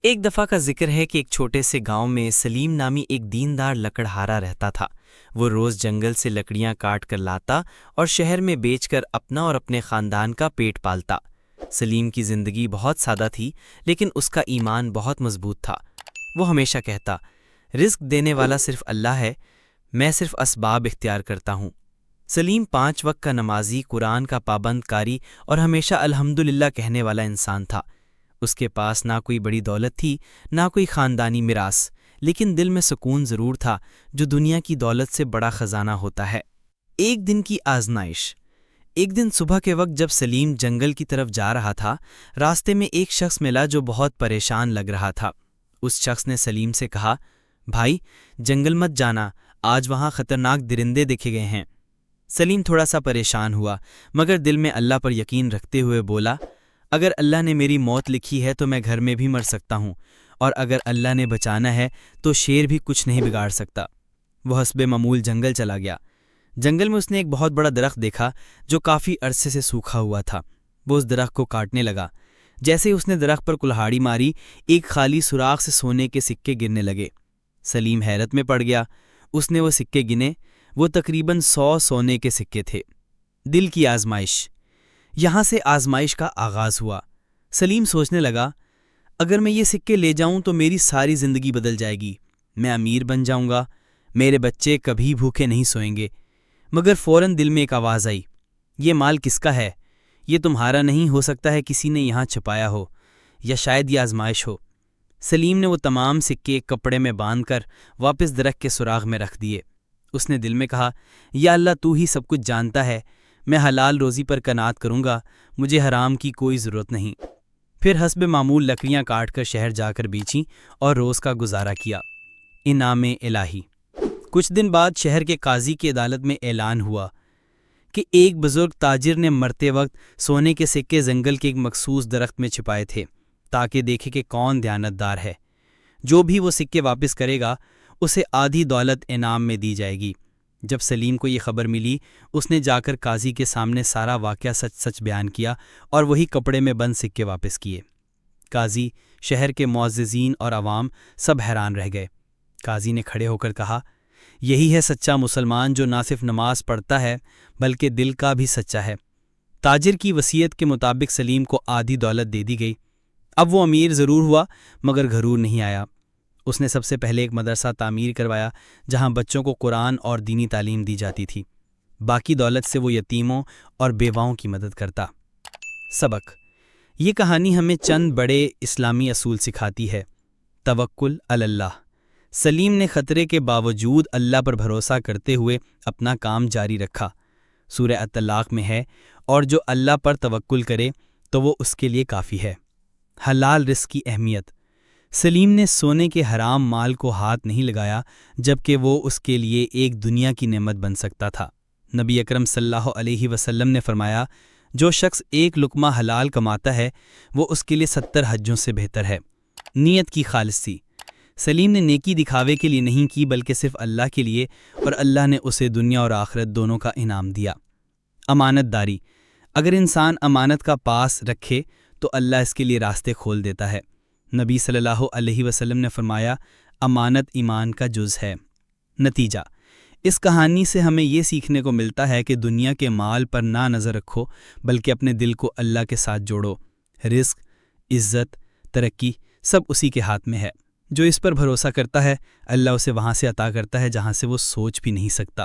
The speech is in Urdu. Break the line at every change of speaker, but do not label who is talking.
ایک دفعہ کا ذکر ہے کہ ایک چھوٹے سے گاؤں میں سلیم نامی ایک دیندار لکڑہارا رہتا تھا۔ وہ روز جنگل سے لکڑیاں کاٹ کر لاتا اور شہر میں بیچ کر اپنا اور اپنے خاندان کا پیٹ پالتا۔ سلیم کی زندگی بہت سادہ تھی، لیکن اس کا ایمان بہت مضبوط تھا۔ وہ ہمیشہ کہتا، رزق دینے والا صرف اللہ ہے، میں صرف اسباب اختیار کرتا ہوں۔ سلیم 5 وقت کا نمازی، قرآن کا پابند کاری اور ہمیشہ الحمدللہ کہنے والا انسان تھا۔ اس کے پاس نہ کوئی بڑی دولت تھی، نہ کوئی خاندانی میراث، لیکن دل میں سکون ضرور تھا، جو دنیا کی دولت سے بڑا خزانہ ہوتا ہے۔ ایک دن کی آزمائش۔ ایک دن صبح کے وقت جب سلیم جنگل کی طرف جا رہا تھا، راستے میں ایک شخص ملا جو بہت پریشان لگ رہا تھا۔ اس شخص نے سلیم سے کہا، بھائی جنگل مت جانا، آج وہاں خطرناک درندے دیکھے گئے ہیں۔ سلیم تھوڑا سا پریشان ہوا، مگر دل میں اللہ پر یقین رکھتے ہوئے بولا، اگر اللہ نے میری موت لکھی ہے تو میں گھر میں بھی مر سکتا ہوں، اور اگر اللہ نے بچانا ہے تو شیر بھی کچھ نہیں بگاڑ سکتا۔ وہ حسب معمول جنگل چلا گیا۔ جنگل میں اس نے ایک بہت بڑا درخت دیکھا جو کافی عرصے سے سوکھا ہوا تھا۔ وہ اس درخت کو کاٹنے لگا۔ جیسے ہی اس نے درخت پر کلہاڑی ماری، ایک خالی سوراخ سے سونے کے سکے گرنے لگے۔ سلیم حیرت میں پڑ گیا۔ اس نے وہ سکے گنے، وہ تقریباً 100 سونے کے سکے تھے۔ دل کی آزمائش۔ یہاں سے آزمائش کا آغاز ہوا۔ سلیم سوچنے لگا، اگر میں یہ سکے لے جاؤں تو میری ساری زندگی بدل جائے گی، میں امیر بن جاؤں گا، میرے بچے کبھی بھوکے نہیں سوئیں گے۔ مگر فوراً دل میں ایک آواز آئی، یہ مال کس کا ہے؟ یہ تمہارا نہیں، ہو سکتا ہے کسی نے یہاں چھپایا ہو، یا شاید یہ آزمائش ہو۔ سلیم نے وہ تمام سکے ایک کپڑے میں باندھ کر واپس درخت کے سراغ میں رکھ دیے۔ اس نے دل میں کہا، یا اللہ تو ہی سب کچھ جانتا ہے، میں حلال روزی پر قناعت کروں گا، مجھے حرام کی کوئی ضرورت نہیں۔ پھر حسب معمول لکڑیاں کاٹ کر شہر جا کر بیچیں اور روز کا گزارا کیا۔ انعام الہی۔ کچھ دن بعد شہر کے قاضی کی عدالت میں اعلان ہوا کہ ایک بزرگ تاجر نے مرتے وقت سونے کے سکے جنگل کے ایک مخصوص درخت میں چھپائے تھے، تاکہ دیکھے کہ کون دیانتدار ہے۔ جو بھی وہ سکے واپس کرے گا، اسے آدھی دولت انعام میں دی جائے گی۔ جب سلیم کو یہ خبر ملی، اس نے جا کر قاضی کے سامنے سارا واقعہ سچ سچ بیان کیا اور وہی کپڑے میں بند سکے واپس کیے۔ قاضی، شہر کے معززین اور عوام سب حیران رہ گئے۔ قاضی نے کھڑے ہو کر کہا، یہی ہے سچا مسلمان، جو نہ صرف نماز پڑھتا ہے بلکہ دل کا بھی سچا ہے۔ تاجر کی وصیت کے مطابق سلیم کو آدھی دولت دے دی گئی۔ اب وہ امیر ضرور ہوا، مگر غرور نہیں آیا۔ اس نے سب سے پہلے ایک مدرسہ تعمیر کروایا، جہاں بچوں کو قرآن اور دینی تعلیم دی جاتی تھی۔ باقی دولت سے وہ یتیموں اور بیواؤں کی مدد کرتا۔ سبق۔ یہ کہانی ہمیں چند بڑے اسلامی اصول سکھاتی ہے۔ توکل علی اللہ۔ سلیم نے خطرے کے باوجود اللہ پر بھروسہ کرتے ہوئے اپنا کام جاری رکھا۔ سورہ الطلاق میں ہے، اور جو اللہ پر توکل کرے تو وہ اس کے لیے کافی ہے۔ حلال رزق کی اہمیت۔ سلیم نے سونے کے حرام مال کو ہاتھ نہیں لگایا، جبکہ وہ اس کے لیے ایک دنیا کی نعمت بن سکتا تھا۔ نبی اکرم صلی اللہ علیہ وسلم نے فرمایا، جو شخص ایک لقمہ حلال کماتا ہے، وہ اس کے لیے 70 حجوں سے بہتر ہے۔ نیت کی خالصی۔ سلیم نے نیکی دکھاوے کے لیے نہیں کی، بلکہ صرف اللہ کے لیے، اور اللہ نے اسے دنیا اور آخرت دونوں کا انعام دیا۔ امانت داری۔ اگر انسان امانت کا پاس رکھے تو اللہ اس کے لیے راستے کھول دیتا ہے۔ نبی صلی اللہ علیہ وسلم نے فرمایا، امانت ایمان کا جز ہے۔ نتیجہ۔ اس کہانی سے ہمیں یہ سیکھنے کو ملتا ہے کہ دنیا کے مال پر نہ نظر رکھو، بلکہ اپنے دل کو اللہ کے ساتھ جوڑو۔ رزق، عزت، ترقی سب اسی کے ہاتھ میں ہے۔ جو اس پر بھروسہ کرتا ہے، اللہ اسے وہاں سے عطا کرتا ہے جہاں سے وہ سوچ بھی نہیں سکتا۔